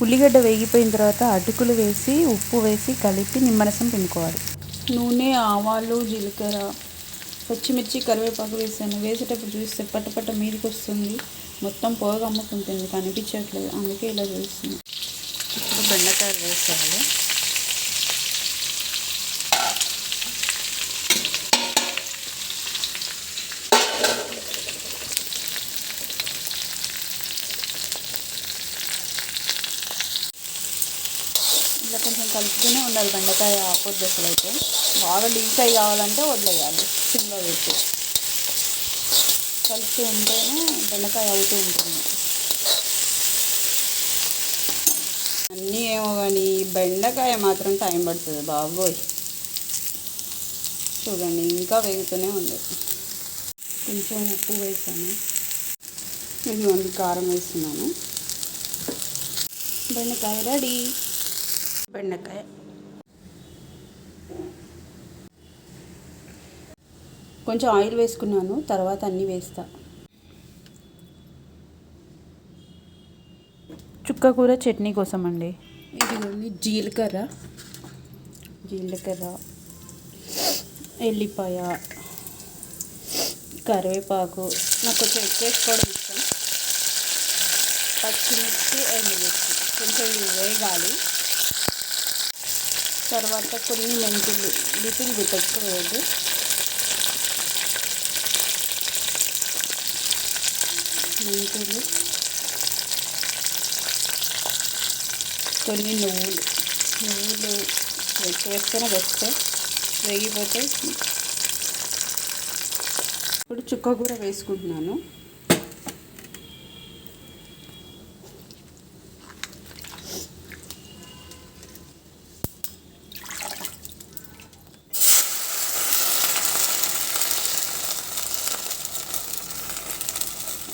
ఉల్లిగడ్డ వేగిపోయిన తర్వాత అటుకులు వేసి ఉప్పు వేసి కలిపి నిమ్మరసం పిండుకోవాలి. నూనె, ఆవాలు, జీలకర్ర, పచ్చిమిర్చి, కరివేపాకు వేసాను. వేసేటప్పుడు చూస్తే పట్టపట్ట మీదకి వస్తుంది, మొత్తం పొగ అమ్ముకుంటుంది, కనిపించట్లేదు, అందుకే ఇలా చేస్తుంది. ఇప్పుడు బెండకాయలు వేసేయాలి. ఇలా కొంచెం కలుపుతూనే ఉండాలి. బెండకాయ ఆపోద్ది అసలు అయితే బాగా డీప్ ఫ్రై కావాలంటే వదిలేయాలి, సిమ్లో పెట్టి కలుపుతూ ఉంటేనే బెండకాయ అవుతూ ఉంటుంది. అన్నీ ఏమో కానీ బెండకాయ మాత్రం టైం పడుతుంది బాబోయ్. చూడండి ఇంకా వేగుతూనే ఉంది. కొంచెం ఉప్పు వేసాను, ఇది కారం వేస్తున్నాను. బెండకాయ రెడీ. బెండకాయ కొంచెం ఆయిల్ వేసుకున్నాను, తర్వాత అన్నీ వేస్తా. చుక్కకూర చట్నీ కోసం అండి. ఇదిగోండి జీలకర్ర, ఎల్లిపాయ, కరివేపాకు, నాకు కొంచెం ఎక్కువ వేసుకోవడం ఇష్టం, పచ్చిమిర్చి, ఎండుమిర్చి కొంచెం వేగాలి. తర్వాత కొన్ని మెంతులు, లిటిల్ బిట్ ఎక్కువ వేయద్దు. మెంతులు, కొన్ని నువ్వులు ఎక్కువ వేస్తేనే బెస్ట్, వేగిపోతాయి. ఇప్పుడు చుక్కకూర వేసుకుంటున్నాను.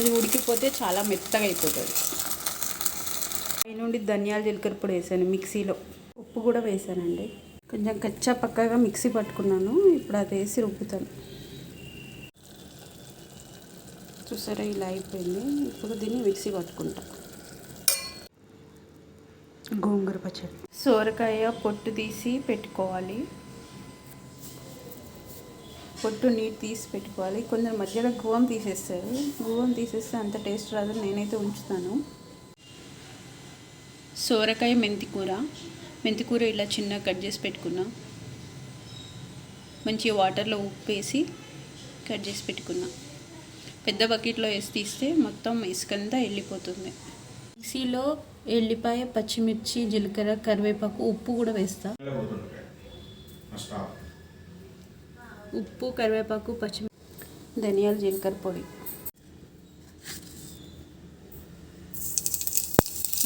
ఇది ఉడికిపోతే చాలా మెత్తగా అయిపోతుంది. పై నుండి ధనియాల జీలకర్ర పొడి వేసాను మిక్సీలో, ఉప్పు కూడా వేసానండి. కొంచెం కచ్చా పక్కగా మిక్సీ పట్టుకున్నాను, ఇప్పుడు అది వేసి రుబ్బుతాను. చూసారా ఇలా అయిపోయింది. ఇప్పుడు దీన్ని మిక్సీ పట్టుకుంటా. గోంగూర పచ్చడి. సోరకాయ పొట్టు తీసి పెట్టుకోవాలి, పొట్టు నీరు తీసి పెట్టుకోవాలి. కొందరు మధ్యలో గువం తీసేస్తారు, గువం తీసేస్తే అంత టేస్ట్ రాదు, నేనైతే ఉంచుతాను. సోరకాయ మెంతికూర ఇలా చిన్నగా కట్ చేసి పెట్టుకున్నా. మంచిగా వాటర్లో ఉప్పు వేసి కట్ చేసి పెట్టుకున్నా. పెద్ద బకెట్లో వేసి తీస్తే మొత్తం ఇసుకంతా వెళ్ళిపోతుంది. మిక్సీలో ఎల్లిపాయ, పచ్చిమిర్చి, జీలకర్ర, కరివేపాకు, ఉప్పు కూడా వేస్తా. ఉప్పు, కరివేపాకు, పచ్చిమిర్చి, ధనియాల జీలకర్ర పొడి,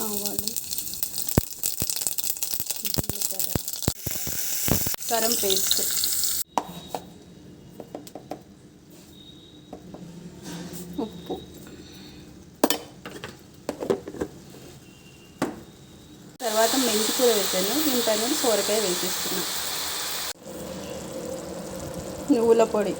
ఆవాలు, జీలకర్ర, కారం పేస్ట్, ఉప్పు, తర్వాత మెంతికూర వేసాను. దీనిపైన సోరకాయ వేసేస్తున్నా. నువ్వుల పొడి,